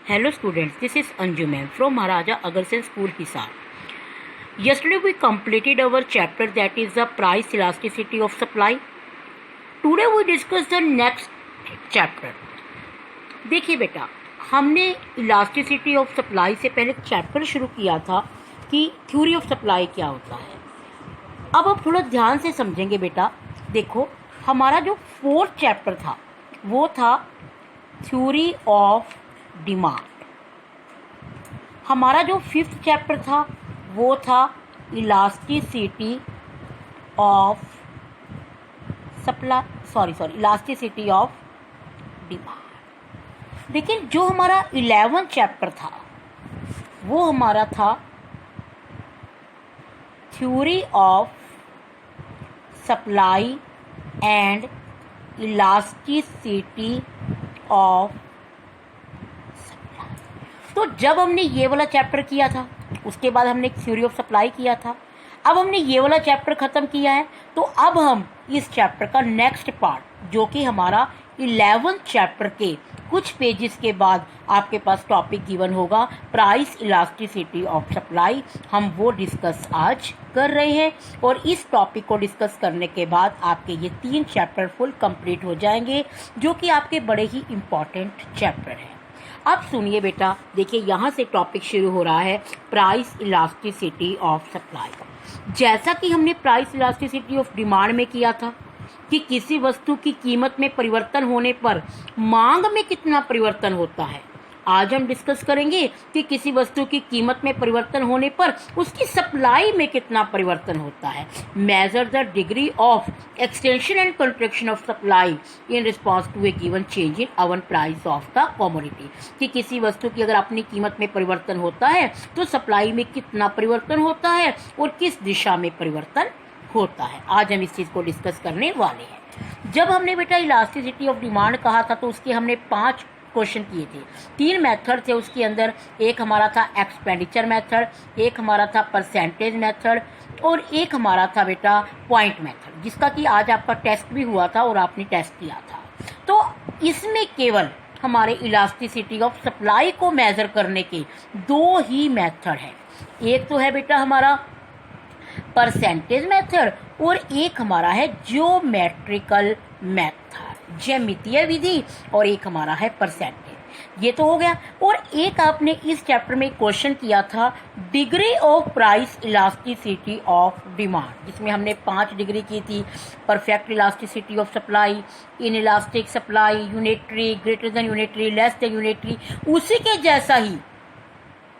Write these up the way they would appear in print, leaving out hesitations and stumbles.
Hello students, this is Anju ma'am from Maharaja Agarsen School, Hisar. Yesterday we completed our chapter that is the price elasticity of supply. Today we discuss the next chapter. देखिए बेटा, हमने elasticity of supply से पहले chapter शुरू किया था कि theory of supply क्या होता है. अब आप थोड़ा ध्यान से समझेंगे बेटा. देखो, हमारा जो फोर्थ चैप्टर था वो था थ्योरी ऑफ डिमांड. हमारा जो फिफ्थ चैप्टर था वो था elasticity of supply elasticity of demand. लेकिन जो हमारा 11th चैप्टर था वो हमारा था theory of supply and elasticity of. तो जब हमने ये वाला चैप्टर किया था उसके बाद हमने थ्योरी ऑफ सप्लाई किया था. अब हमने ये वाला चैप्टर ख़त्म किया है तो अब हम इस चैप्टर का नेक्स्ट पार्ट जो कि हमारा 11th चैप्टर के कुछ पेजेस के बाद आपके पास टॉपिक गिवन होगा प्राइस इलास्टिसिटी ऑफ सप्लाई, हम वो डिस्कस आज कर रहे हैं. और इस टॉपिक को डिस्कस करने के बाद आपके ये 3 चैप्टर फुल कंप्लीट हो जाएंगे जो कि आपके बड़े ही इम्पॉर्टेंट चैप्टर हैं. अब सुनिए बेटा, देखिए यहाँ से टॉपिक शुरू हो रहा है प्राइस इलास्टिसिटी ऑफ सप्लाई. जैसा कि हमने प्राइस इलास्टिसिटी ऑफ डिमांड में किया था कि किसी वस्तु की कीमत में परिवर्तन होने पर मांग में कितना परिवर्तन होता है, आज हम डिस्कस करेंगे कि किसी वस्तु की कीमत में परिवर्तन होने पर उसकी सप्लाई में कितना परिवर्तन होता है. Measure the degree of extension and contraction of supply in response to a given change in own price of the commodity. कि किसी वस्तु की अगर अपनी कीमत में परिवर्तन होता है तो सप्लाई में कितना परिवर्तन होता है और किस दिशा में परिवर्तन होता है. आज हम इस चीज़ को डिस्कस करने वाले हैं. जब हमने बेटा इलास्टिसिटी ऑफ डिमांड कहा था तो उसके हमने 5 क्वेश्चन किए थे. 3 मेथड थे उसके अंदर. एक हमारा था एक्सपेंडिचर मेथड, एक हमारा था परसेंटेज मेथड और एक हमारा था बेटा पॉइंट मेथड, जिसका कि आज आपका टेस्ट भी हुआ था और आपने टेस्ट किया था. तो इसमें केवल हमारे इलास्टिसिटी ऑफ सप्लाई को मेजर करने के 2 ही मेथड हैं. एक तो है बेटा हमारा परसेंटेज मेथड और एक हमारा है ज्योमेट्रिकल मेथड, ज्यामितीय विधि, और एक हमारा है परसेंटेज. ये तो हो गया. और एक आपने इस चैप्टर में क्वेश्चन किया था degree of price elasticity of demand, जिसमें हमने 5 डिग्री की थी. Perfect elasticity of supply, in elastic supply, unitary, greater than unitary, less than unitary. उसी के जैसा ही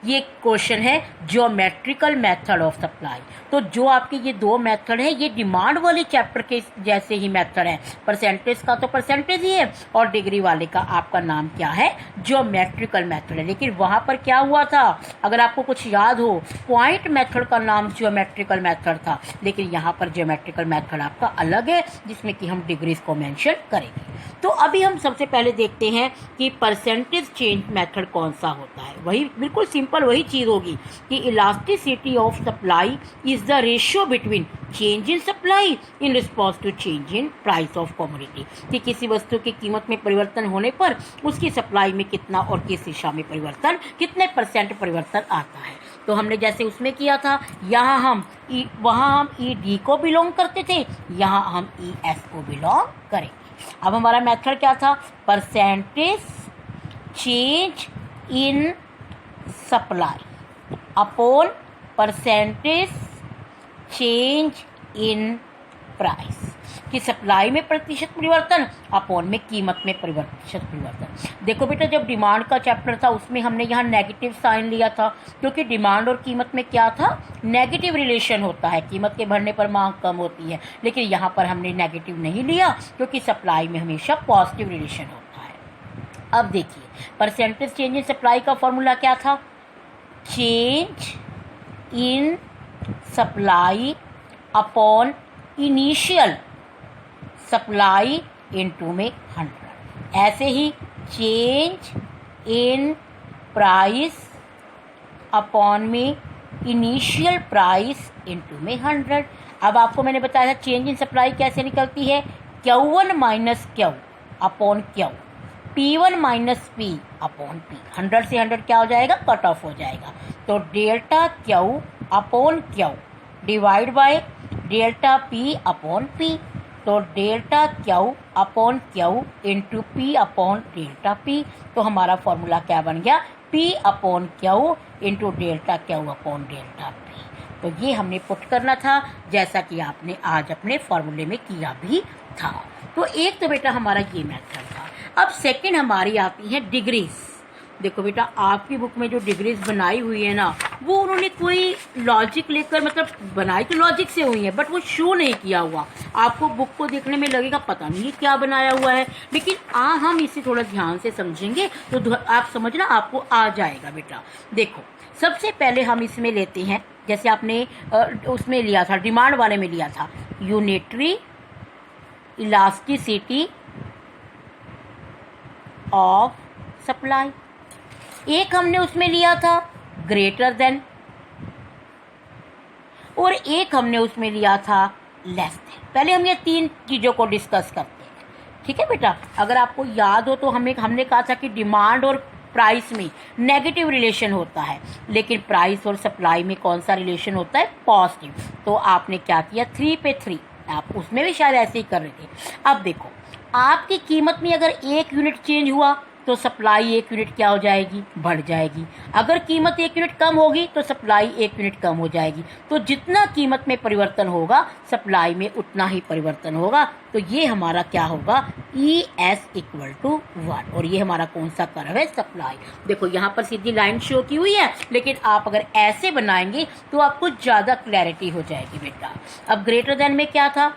ये क्वेश्चन है ज्योमेट्रिकल मेथड ऑफ सप्लाई. तो जो आपके ये 2 मेथड है ये डिमांड वाले चैप्टर के जैसे ही मेथड है. परसेंटेज का तो परसेंटेज ही है और डिग्री वाले का आपका नाम क्या है, ज्योमेट्रिकल मेथड है. लेकिन वहां पर क्या हुआ था, अगर आपको कुछ याद हो, पॉइंट मेथड का नाम ज्योमेट्रिकल मेथड था, लेकिन यहाँ पर ज्योमेट्रिकल मेथड आपका अलग है जिसमें कि हम डिग्रीज को मेंशन करेंगे. तो अभी हम सबसे पहले देखते हैं कि परसेंटेज चेंज मेथड कौन सा होता है. वही बिल्कुल सिंपल वही चीज होगी कि elasticity of supply is the ratio between change in supply in response to change in price of commodity. कि किसी वस्तु की कीमत में परिवर्तन होने पर उसकी सप्लाई में कितना और किस दिशा में परिवर्तन, कितने % परिवर्तन आता है. तो हमने जैसे उसमें किया था, वहाँ हम ई डी को बिलोंग करते थे, यहाँ हम ई एस को बिलोंग करेंगे. अब हमारा मेथड क्या था, percentage change in supply upon percentage change in price. कि सप्लाई में प्रतिशत परिवर्तन अपॉन में कीमत में प्रतिशत परिवर्तन. देखो बेटा, जब डिमांड का चैप्टर था उसमें हमने यहाँ नेगेटिव साइन लिया था क्योंकि डिमांड और कीमत में क्या था, नेगेटिव रिलेशन होता है. कीमत के बढ़ने पर मांग कम होती है, लेकिन यहाँ पर हमने नेगेटिव नहीं लिया क्योंकि सप्लाई में हमेशा पॉजिटिव रिलेशन होता है. अब देखिए, परसेंटेज चेंज इन सप्लाई का फॉर्मूला क्या था, change in supply upon initial supply into में 100. ऐसे ही चेंज इन प्राइस अपॉन में इनिशियल प्राइस इनटू में 100. अब आपको मैंने बताया था चेंज इन सप्लाई कैसे निकलती है, Q1 minus Q upon Q. P1 minus P upon P, 100 से 100 क्या हो जाएगा, कट ऑफ हो जाएगा। तो delta Q upon Q divide by delta P upon P, तो delta Q upon Q into P upon delta P। तो हमारा फॉर्मूला क्या बन गया, P upon Q into delta Q upon delta P। तो ये हमने पुट करना था, जैसा कि आपने आज अपने फॉर्मूले में किया भी था। तो एक तो बेटा हमारा ये मेथड था। अब सेकंड हमारी आती है डिग्रीज। देखो बेटा, आपकी बुक में जो डिग्रीज बनाई हुई है ना, वो उन्होंने कोई लॉजिक लेकर, मतलब बनाई तो लॉजिक से हुई है, बट वो शो नहीं किया हुआ। आपको बुक को देखने में लगेगा पता नहीं क्या बनाया हुआ है, लेकिन हम इसे थोड़ा ध्यान से समझेंगे तो आप समझना आपको आ जाएगा बेटा। देखो, सबसे पहले हम इसमें लेते हैं, जैसे आपने उसमें लिया था, डिमांड वाले में लिया था, यूनिटरी इलास्टिसिटी ऑफ सप्लाई। एक हमने उसमें लिया था ग्रेटर देन, और एक हमने उसमें लिया था लेस देन। पहले हम ये तीन चीज़ों को डिस्कस करते हैं, ठीक है बेटा। अगर आपको याद हो तो हमने कहा था कि डिमांड और प्राइस में नेगेटिव रिलेशन होता है, लेकिन प्राइस और सप्लाई में कौन सा रिलेशन होता है, पॉजिटिव। तो आपने क्या किया, 3 पे 3, आप उसमें भी शायद ऐसे ही कर रहे थे। अब देखो, आपकी कीमत में अगर 1 यूनिट चेंज हुआ तो सप्लाई 1 यूनिट क्या हो जाएगी, बढ़ जाएगी। अगर कीमत 1 यूनिट कम होगी तो सप्लाई 1 यूनिट कम हो जाएगी। तो जितना कीमत में परिवर्तन होगा सप्लाई में उतना ही परिवर्तन होगा। तो ये हमारा क्या होगा, ES इक्वल टू 1। और ये हमारा कौन सा कर्व है, सप्लाई। देखो यहाँ पर सीधी लाइन शो की हुई है, लेकिन आप अगर ऐसे बनाएंगे तो आपको ज़्यादा क्लैरिटी हो जाएगी बेटा। अब ग्रेटर देन में क्या था,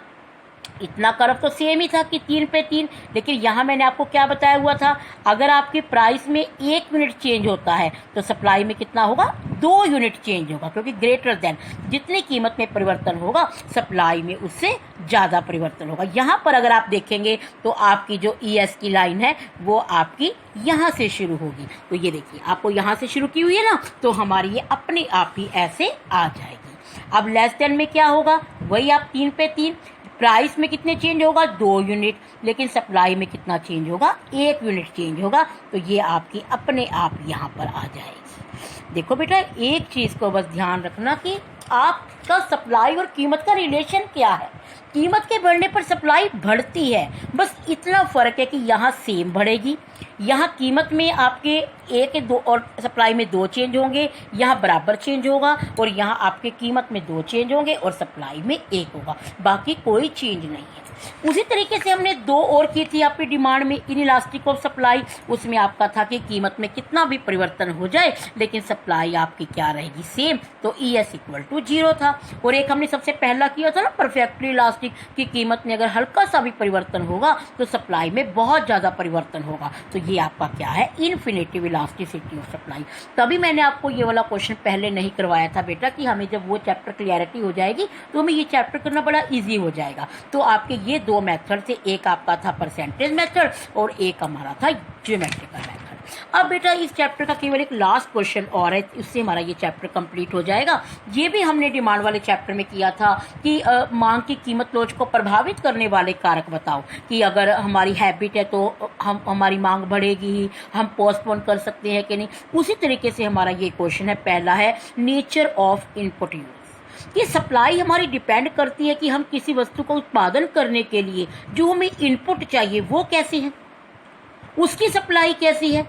इतना कर्व तो सेम ही था कि 3 पे 3, लेकिन यहाँ मैंने आपको क्या बताया हुआ था, अगर आपकी प्राइस में 1 यूनिट चेंज होता है तो सप्लाई में कितना होगा, 2 यूनिट चेंज होगा, क्योंकि ग्रेटर देन जितनी कीमत में परिवर्तन होगा सप्लाई में उससे ज़्यादा परिवर्तन होगा। यहाँ पर अगर आप देखेंगे तो आपकी जो ES की लाइन है वो आपकी यहाँ से शुरू होगी। तो ये देखिए, आपको यहाँ से शुरू की हुई है ना, तो हमारी ये अपने आप ही ऐसे आ जाएगी। अब लेस देन में क्या होगा, वही आप 3 पे 3, प्राइस में कितने चेंज होगा, 2 यूनिट, लेकिन सप्लाई में कितना चेंज होगा, 1 यूनिट चेंज होगा। तो ये आपकी अपने आप यहाँ पर आ जाएगी। देखो बेटा, एक चीज़ को बस ध्यान रखना कि आपका सप्लाई और कीमत का रिलेशन क्या है। कीमत के बढ़ने पर सप्लाई बढ़ती है, बस इतना फ़र्क है कि यहाँ सेम बढ़ेगी, यहाँ कीमत में आपके 1 2 और सप्लाई में 2 चेंज होंगे, यहाँ बराबर चेंज होगा, और यहाँ आपके कीमत में 2 चेंज होंगे और सप्लाई में 1 होगा, बाकी कोई चेंज नहीं है। उसी तरीके से हमने 2 और की थी आपकी डिमांड में, इनइलास्टिक ऑफ सप्लाई। उसमें आपका था कि कीमत में कितना भी परिवर्तन हो जाए लेकिन सप्लाई आपकी क्या रहेगी, सेम। तो ES इक्वल टू 0 था। और एक हमने सबसे पहला किया था ना, परफेक्टली इलास्टिक, की कीमत में अगर हल्का सा भी परिवर्तन होगा तो सप्लाई में बहुत ज़्यादा परिवर्तन होगा। तो ये आपका क्या है, इन्फिनेटिव इलास्टिसिटी ऑफ सप्लाई। तभी मैंने आपको ये वाला क्वेश्चन पहले नहीं करवाया था बेटा, कि हमें जब वो चैप्टर क्लियरिटी हो जाएगी तो हमें ये चैप्टर करना बड़ा ईजी हो जाएगा। तो आपके ये 2 मेथड थे, एक आपका था परसेंटेज मेथड और एक हमारा था ज्योमेट्रिकल मेथड। अब बेटा इस चैप्टर का केवल एक लास्ट क्वेश्चन और है, उससे हमारा ये चैप्टर कंप्लीट हो जाएगा। ये भी हमने डिमांड वाले चैप्टर में किया था कि मांग की कीमत लोच को प्रभावित करने वाले कारक बताओ, कि अगर हमारी हैबिट है तो हमारी मांग बढ़ेगी ही, हम पोस्टपोन कर सकते हैं कि नहीं। उसी तरीके से हमारा ये क्वेश्चन है, पहला है नेचर ऑफ इनपुट यूज, कि सप्लाई हमारी डिपेंड करती है कि हम किसी वस्तु का उत्पादन करने के लिए जो हमें इनपुट चाहिए वो कैसे है, उसकी सप्लाई कैसी है।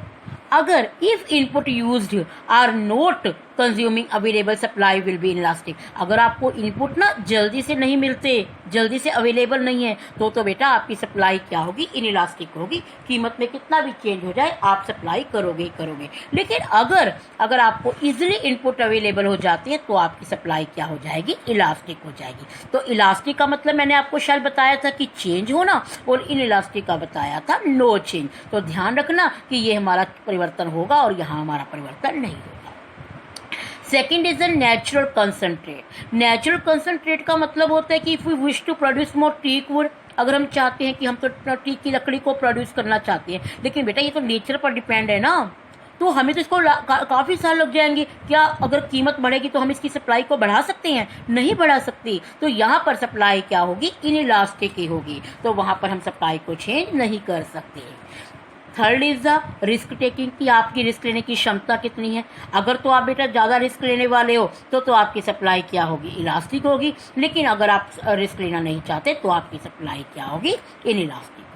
अगर if input used are not consuming available supply will be inelastic, अगर आपको इनपुट ना जल्दी से नहीं मिलते, जल्दी से अवेलेबल नहीं है, तो बेटा आपकी सप्लाई क्या होगी, इनइलास्टिक होगी। कीमत में कितना भी चेंज हो जाए आप सप्लाई करोगे करोगे। लेकिन अगर आपको इजिली इनपुट अवेलेबल हो जाती है तो आपकी सप्लाई क्या हो जाएगी, इलास्टिक हो जाएगी। तो इलास्टिक का मतलब मैंने आपको शायद बताया था कि चेंज होना, और इनइलास्टिक का बताया था नो चेंज। तो ध्यान रखना कि ये हमारा परिवर्तन होगा और यहाँ हमारा परिवर्तन नहीं होगा। Second is the natural concentrate. Natural concentrate का मतलब होता है कि if we wish to produce more teak wood, अगर हम चाहते हैं कि हम तो टीक की लकड़ी को प्रोड्यूस करना चाहते हैं, लेकिन बेटा ये तो नेचर पर डिपेंड है ना, तो हमें तो इसको काफ़ी साल लग जाएंगे। क्या अगर कीमत बढ़ेगी तो हम इसकी सप्लाई को बढ़ा सकते हैं, नहीं बढ़ा सकते। तो यहाँ पर सप्लाई क्या होगी, इनइलास्टिक ही होगी, तो वहाँ पर हम सप्लाई को चेंज नहीं कर सकते। Third is the risk taking, कि आपकी रिस्क लेने की क्षमता कितनी है। अगर तो आप बेटा ज़्यादा रिस्क लेने वाले हो तो आपकी सप्लाई क्या होगी, इलास्टिक होगी। लेकिन अगर आप रिस्क लेना नहीं चाहते तो आपकी सप्लाई क्या होगी, इनइलास्टिक होगी।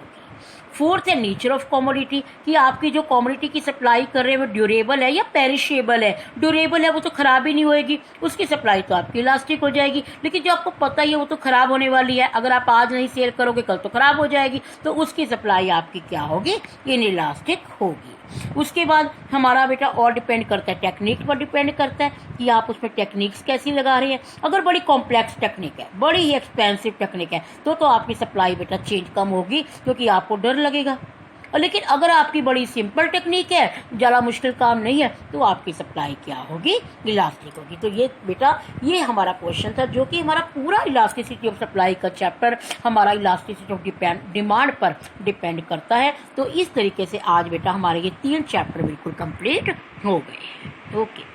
फोर्थ है नेचर ऑफ कमोडिटी, कि आपकी जो कमोडिटी की सप्लाई कर रहे हैं वो ड्यूरेबल है या पेरिशेबल है। ड्यूरेबल है वो तो खराब ही नहीं होएगी, उसकी सप्लाई तो आपकी इलास्टिक हो जाएगी। लेकिन जो आपको पता ही है वो तो खराब होने वाली है, अगर आप आज नहीं सेल करोगे कल तो खराब हो जाएगी, तो उसकी सप्लाई आपकी क्या होगी, इनइलास्टिक होगी। उसके बाद हमारा बेटा और डिपेंड करता है, टेक्निक पर डिपेंड करता है कि आप उसमें टेक्निक्स कैसी लगा रहे हैं। अगर बड़ी कॉम्प्लेक्स टेक्निक है, बड़ी ही एक्सपेंसिव टेक्निक है, तो आपकी सप्लाई बेटा चेंज कम होगी, क्योंकि आपको डर लगेगा। और लेकिन अगर आपकी बड़ी सिंपल टेक्निक है, ज़्यादा मुश्किल काम नहीं है, तो आपकी सप्लाई क्या होगी, इलास्टिक होगी। तो ये बेटा ये हमारा क्वेश्चन था, जो कि हमारा पूरा इलास्टिसिटी ऑफ सप्लाई का चैप्टर हमारा इलास्टिसिटी ऑफ डिमांड पर डिपेंड करता है। तो इस तरीके से आज बेटा हमारे ये 3 चैप्टर बिल्कुल कंप्लीट हो गए। ओके।